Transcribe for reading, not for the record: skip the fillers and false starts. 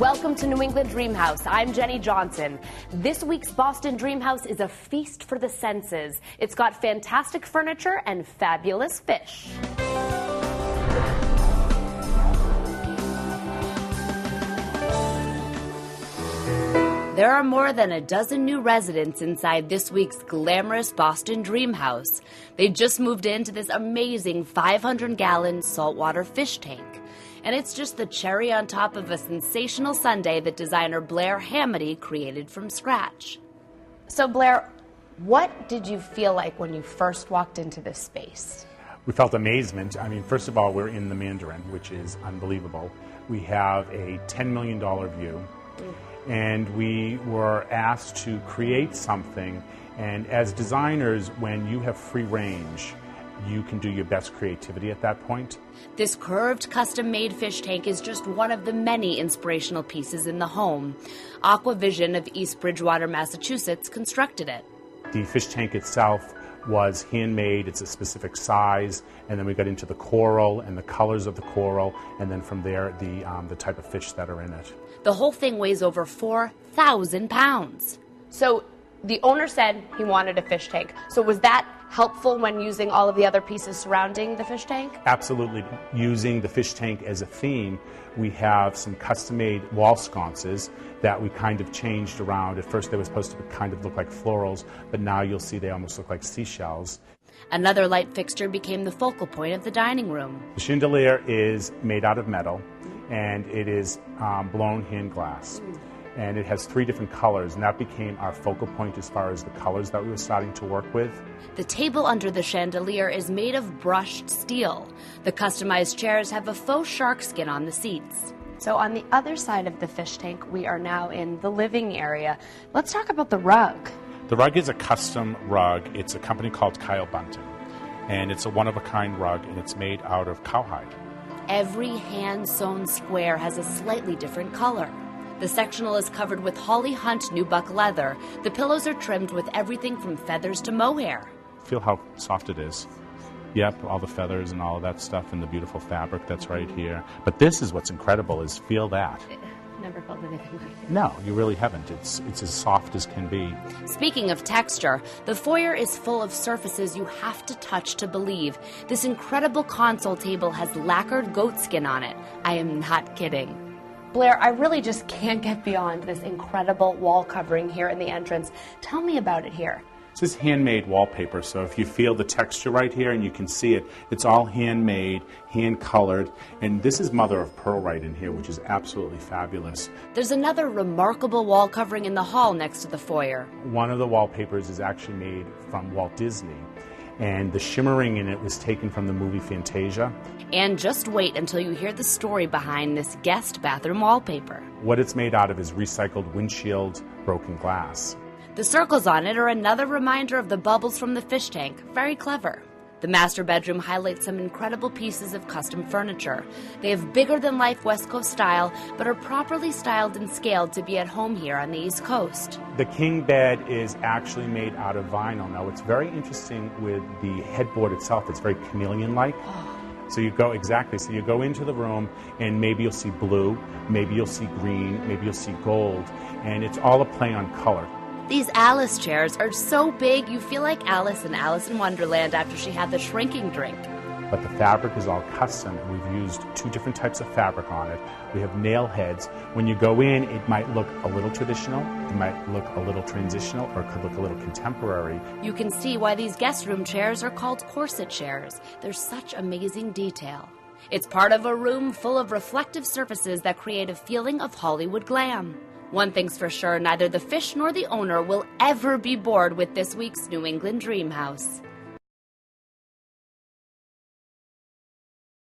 Welcome to New England Dream House. I'm Jenny Johnson. This week's Boston Dream House is a feast for the senses. It's got fantastic furniture and fabulous fish. There are more than a dozen new residents inside this week's glamorous Boston Dream House. They just moved into this amazing 500-gallon saltwater fish tank. And it's just the cherry on top of a sensational sundae that designer Blair Hamady created from scratch. So Blair, what did you feel like when you first walked into this space? We felt amazement. I mean, first of all, we're in the Mandarin, which is unbelievable. We have a $10 million view, and we were asked to create something. And as designers, when you have free range, you can do your best creativity at that point. This curved, custom-made fish tank is just one of the many inspirational pieces in the home. Aquavision of East Bridgewater, Massachusetts, constructed it. The fish tank itself was handmade. It's a specific size, and then we got into the coral and the colors of the coral, and then from there, the type of fish that are in it. The whole thing weighs over 4,000 pounds. So the owner said he wanted a fish tank. So was that helpful when using all of the other pieces surrounding the fish tank? Absolutely. Using the fish tank as a theme, we have some custom-made wall sconces that we kind of changed around. At first they were supposed to kind of look like florals, but now you'll see they almost look like seashells. Another light fixture became the focal point of the dining room. The chandelier is made out of metal, and it is blown hand glass. And it has 3 different colors, and that became our focal point as far as the colors that we were starting to work with. The table under the chandelier is made of brushed steel. The customized chairs have a faux shark skin on the seats. So on the other side of the fish tank, we are now in the living area. Let's talk about the rug. The rug is a custom rug. It's a company called Kyle Bunton, and it's a one-of-a-kind rug, and it's made out of cowhide. Every hand-sewn square has a slightly different color. The sectional is covered with Holly Hunt nubuck leather. The pillows are trimmed with everything from feathers to mohair. Feel how soft it is. Yep, all the feathers and all of that stuff and the beautiful fabric that's right here. But this is what's incredible, is feel that. Never felt anything like it. No, you really haven't. It's as soft as can be. Speaking of texture, the foyer is full of surfaces you have to touch to believe. This incredible console table has lacquered goat skin on it. I am not kidding. Blair, I really just can't get beyond this incredible wall covering here in the entrance. Tell me about it here. This is handmade wallpaper, so if you feel the texture right here and you can see it, it's all handmade, hand-colored, and this is mother of pearl right in here, which is absolutely fabulous. There's another remarkable wall covering in the hall next to the foyer. One of the wallpapers is actually made from Walt Disney, and the shimmering in it was taken from the movie Fantasia. And just wait until you hear the story behind this guest bathroom wallpaper. What it's made out of is recycled windshield broken glass. The circles on it are another reminder of the bubbles from the fish tank. Very clever. The master bedroom highlights some incredible pieces of custom furniture. They have bigger-than-life West Coast style, but are properly styled and scaled to be at home here on the East Coast. The king bed is actually made out of vinyl. Now, it's very interesting with the headboard itself. It's very chameleon-like. So you go into the room, and maybe you'll see blue, maybe you'll see green, maybe you'll see gold, and it's all a play on color. These Alice chairs are so big you feel like Alice in Alice in Wonderland after she had the shrinking drink. But the fabric is all custom, and we've used 2 different types of fabric on it. We have nail heads. When you go in, it might look a little traditional, it might look a little transitional, or it could look a little contemporary. You can see why these guest room chairs are called corset chairs. There's such amazing detail. It's part of a room full of reflective surfaces that create a feeling of Hollywood glam. One thing's for sure, neither the fish nor the owner will ever be bored with this week's New England Dream House.